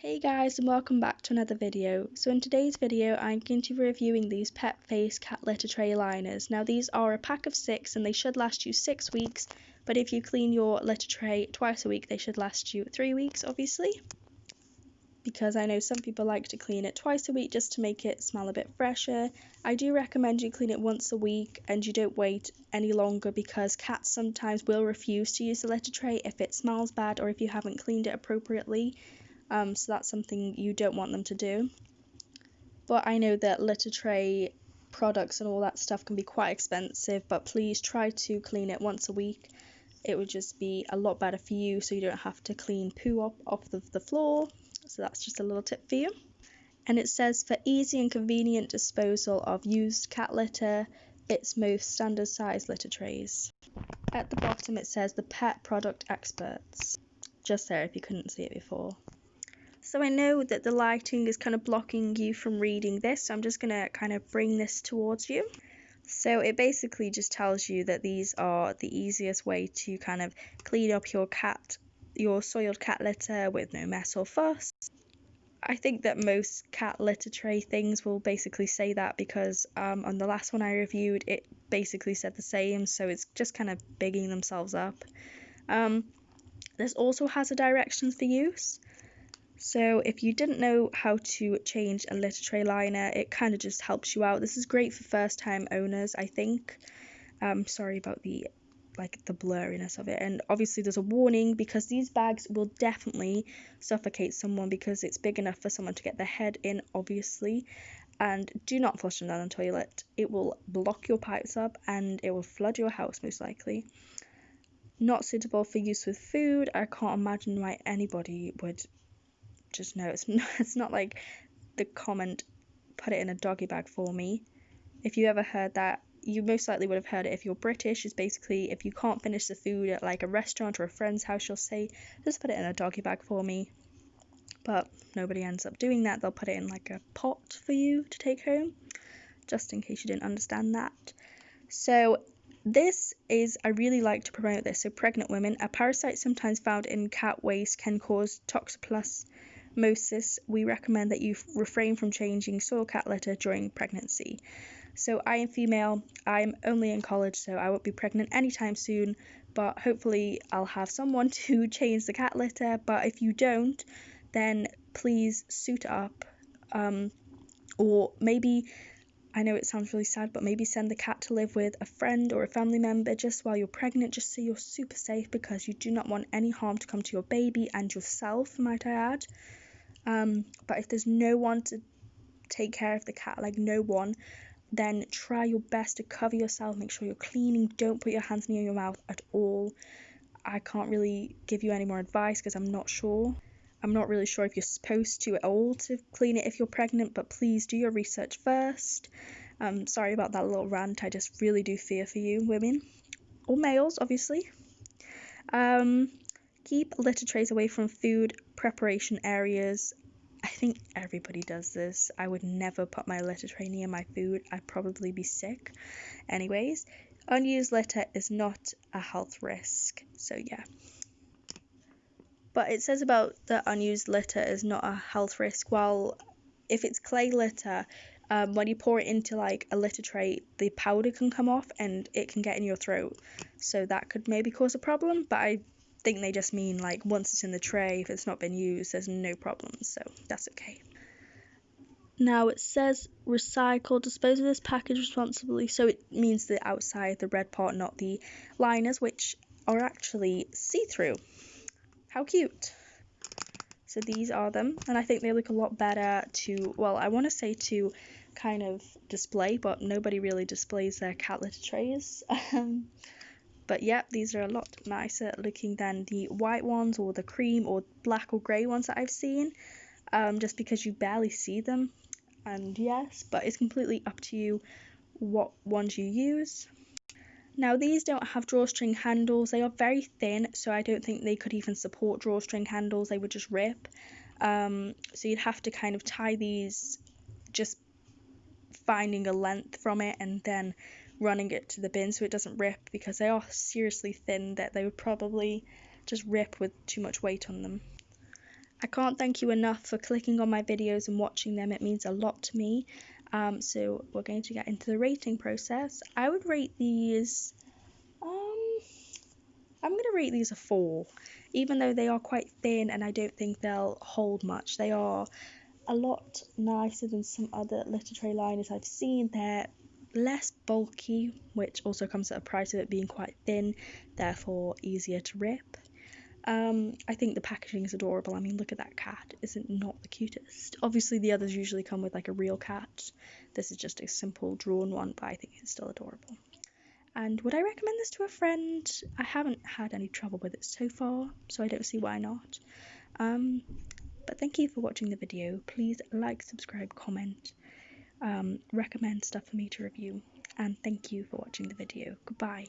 Hey guys, and welcome back to another video. So in today's video I'm going to be reviewing these Pet Face cat litter tray liners. Now these are a pack of 6 and they should last you 6 weeks, but if you clean your litter tray twice a week they should last you 3 weeks obviously, because I know some people like to clean it twice a week just to make it smell a bit fresher. I do recommend you clean it once a week and you don't wait any longer, because cats sometimes will refuse to use the litter tray if it smells bad or if you haven't cleaned it appropriately. So that's something you don't want them to do. But I know that litter tray products and all that stuff can be quite expensive, but please try to clean it once a week. It would just be a lot better for you, so you don't have to clean poo off the floor. So that's just a little tip for you. And it says, for easy and convenient disposal of used cat litter, its most standard size litter trays. At the bottom it says the pet product experts, just there if you couldn't see it before. So I know that the lighting is kind of blocking you from reading this, so I'm just going to kind of bring this towards you. So it basically just tells you that these are the easiest way to kind of clean up your soiled cat litter with no mess or fuss. I think that most cat litter tray things will basically say that, because on the last one I reviewed it basically said the same, so it's just kind of bigging themselves up. This also has a directions for use. So if you didn't know how to change a litter tray liner, it kind of just helps you out. This is great for first time owners, I think. Sorry about the blurriness of it. And obviously there's a warning, because these bags will definitely suffocate someone because it's big enough for someone to get their head in, obviously. And do not flush them down the toilet. It will block your pipes up and it will flood your house most likely. Not suitable for use with food. I can't imagine why anybody would just know. It's not like the comment, put it in a doggy bag for me. If you ever heard that, you most likely would have heard it if you're British. Is basically, if you can't finish the food at like a restaurant or a friend's house, you'll say, just put it in a doggy bag for me. But nobody ends up doing that. They'll put it in like a pot for you to take home, just in case you didn't understand that. So I really like to promote this. So pregnant women, a parasite sometimes found in cat waste can cause toxoplasmosis. We recommend that you refrain from changing soil cat litter during pregnancy. So I am female, I'm only in college, so I won't be pregnant anytime soon, but hopefully I'll have someone to change the cat litter. But if you don't, then please suit up, or maybe, I know it sounds really sad, but maybe send the cat to live with a friend or a family member just while you're pregnant, just so you're super safe, because you do not want any harm to come to your baby and yourself, might I add. But if there's no one to take care of the cat, like no one, then try your best to cover yourself, make sure you're cleaning, don't put your hands near your mouth at all. I can't really give you any more advice because I'm not really sure if you're supposed to at all to clean it if you're pregnant, but please do your research first. Sorry about that little rant, I just really do fear for you, women, or males obviously. Keep litter trays away from food preparation areas. I think everybody does this. I would never put my litter tray near my food. I'd probably be sick. Anyways, unused litter is not a health risk. So yeah. But it says about the unused litter is not a health risk. Well, if it's clay litter, when you pour it into like a litter tray, the powder can come off and it can get in your throat. So that could maybe cause a problem. But I think they just mean like once it's in the tray, if it's not been used, there's no problems, so that's okay. Now it says recycle, dispose of this package responsibly, so it means the outside, the red part, not the liners, which are actually see-through. How cute. So these are them, and I think they look a lot better to, well, I want to say to kind of display, but nobody really displays their cat litter trays. But yeah, these are a lot nicer looking than the white ones or the cream or black or grey ones that I've seen, just because you barely see them. And yes, but it's completely up to you what ones you use. Now these don't have drawstring handles. They are very thin, so I don't think they could even support drawstring handles. They would just rip. So you'd have to kind of tie these, just finding a length from it and then running it to the bin so it doesn't rip, because they are seriously thin that they would probably just rip with too much weight on them. I can't thank you enough for clicking on my videos and watching them. It means a lot to me. So we're going to get into the rating process. I would rate these, I'm going to rate these a 4, even though they are quite thin and I don't think they'll hold much. They are a lot nicer than some other litter tray liners I've seen. They're less bulky, which also comes at a price of it being quite thin, therefore easier to rip. I think the packaging is adorable. I mean, look at that cat. Is it not the cutest? Obviously, the others usually come with like a real cat. This is just a simple drawn one, but I think it's still adorable. And would I recommend this to a friend? I haven't had any trouble with it so far, so I don't see why not. But thank you for watching the video. Please like, subscribe, comment, recommend stuff for me to review. And thank you for watching the video. Goodbye.